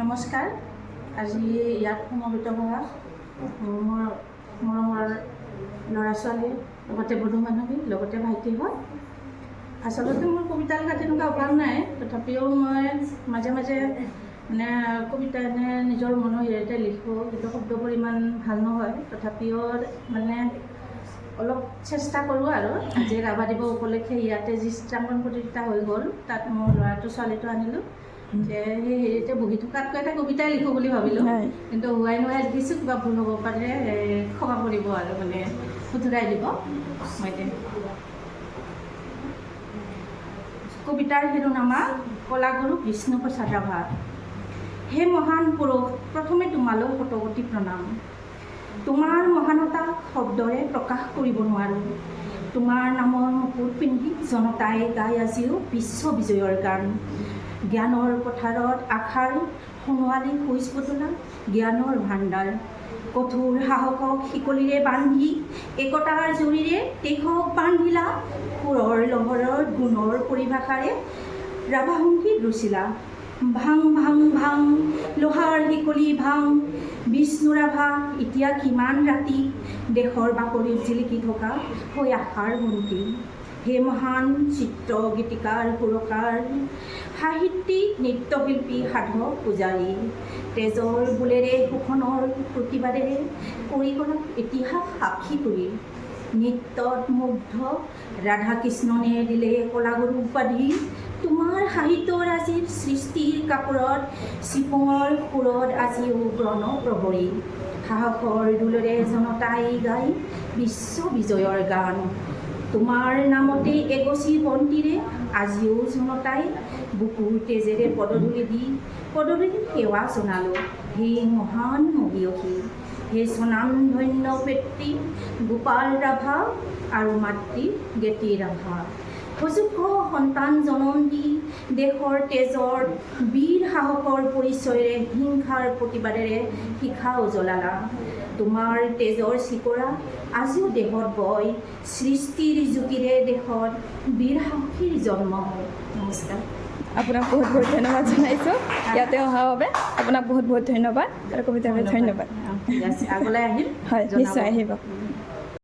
নমস্কাৰ। আজি ইয়াত সমবেত হোৱা মোৰ মৰমৰ ল'ৰা ছোৱালী, লগতে বন্ধু বান্ধৱী, লগতে ভাইটিহঁত। আচলতে মোৰ কবিতা লিখা তেনেকুৱা অভাৱ নাই, তথাপিও মই মাজে মাজে কবিতা নিজৰ মনৰ হেৰিতে লিখোঁ, কিন্তু শব্দবোৰ ইমান ভাল নহয়। তথাপিও অলপ চেষ্টা কৰোঁ আৰু। আজি ৰাভা দিৱস উপলক্ষে ইয়াতে যি চিত্ৰাংকন প্ৰতিযোগিতা হৈ গ'ল, তাত মোৰ ল'ৰাটো ছোৱালীটো আনিলোঁ যে সেই হেৰিতে বহি থকাতকৈ এটা কবিতাই লিখোঁ বুলি ভাবিলোঁ, কিন্তু হোৱাই নোহাই লিখিছোঁ। কিবা ভুল হ'ব পাৰে, ক্ষমা কৰিব আৰু শুধৰাই দিব। মই এতিয়া কবিতাৰ শিৰোনামা কলাগুৰু বিষ্ণুপ্ৰসাদ ৰাভা। হে মহান পুৰুষ, প্ৰথমে তোমালৈ শতকোটি প্ৰণাম। তোমাৰ মহানতা শব্দৰে প্ৰকাশ কৰিব নোৱাৰোঁ। তোমাৰ নামৰ মুকুট পিন্ধি জনতাই গাই আজিও বিশ্ব বিজয়ৰ গান। জ্ঞানৰ পথাৰত আশাৰ সোণোৱালী খোজ বতলা জ্ঞানৰ ভাণ্ডাৰ। কঠোৰ সাহসক শিকলিৰে বান্ধি একতাৰ জৰিৰে দেশক বান্ধিলা। সুৰৰ লহৰৰ গুণৰ পৰিভাষাৰে ৰাভা সংগীত ৰচিলা। ভাং ভাং ভাং লোহাৰ শিকলি ভাং, বিষ্ণু ৰাভা এতিয়া কিমান ৰাতি, দেশৰ বাকৰিত জিলিকি থকা হৈ আশাৰ বন্তি। হে মহান চিত্ৰ গীতিকাৰ সুৰকাৰ, সাহিত্যিক নৃত্যশিল্পী সাধক পূজাৰী, তেজৰ বোলেৰে শোষণৰ প্ৰতিবাদেৰে কৰি গ'লা ইতিহাস সাক্ষী কৰি। নৃত্যত মুগ্ধ ৰাধা কৃষ্ণনে দিলে কলাগুৰু উপাধি। তোমাৰ সাহিত্যৰ আজিৰ সৃষ্টিৰ কাপোৰত চিপুঙৰ সুৰত আজিও ব্ৰণ প্ৰহৰী। সাহসৰ দোলেৰে জনতাই গাই বিশ্ব বিজয়ৰ গান। তোমাৰ নামতে এগছি বন্তিৰে আজিও জনতাই বুকুৰ তেজেৰে পদধূলি সেৱা জনালোঁ। হে মহান মহিয়সী, হে স্বনামধন্য পিতৃ গোপাল ৰাভা আৰু মাতৃ গেতি ৰাভা। অযোগ্য সন্তান জনম দি দেশৰ তেজৰ বীৰ সাহসৰ পৰিচয়েৰে হিংসাৰ প্ৰতিবাদেৰে শিখা উজ্বলালা। তোমাৰ তেজৰ চিকৰা আজিও দেহত বয়, সৃষ্টিৰ জ্যোতিৰে দেশত বীৰ সাহসীৰ জন্ম হয়। নমস্কাৰ। আপোনাক বহুত বহুত ধন্যবাদ জনাইছোঁ ইয়াতে অহাৰ বাবে। আপোনাক বহুত বহুত ধন্যবাদ আৰু কবিতাৰ বাবে ধন্যবাদ। আগলৈ আহিম, হয় নিশ্চয় আহিব।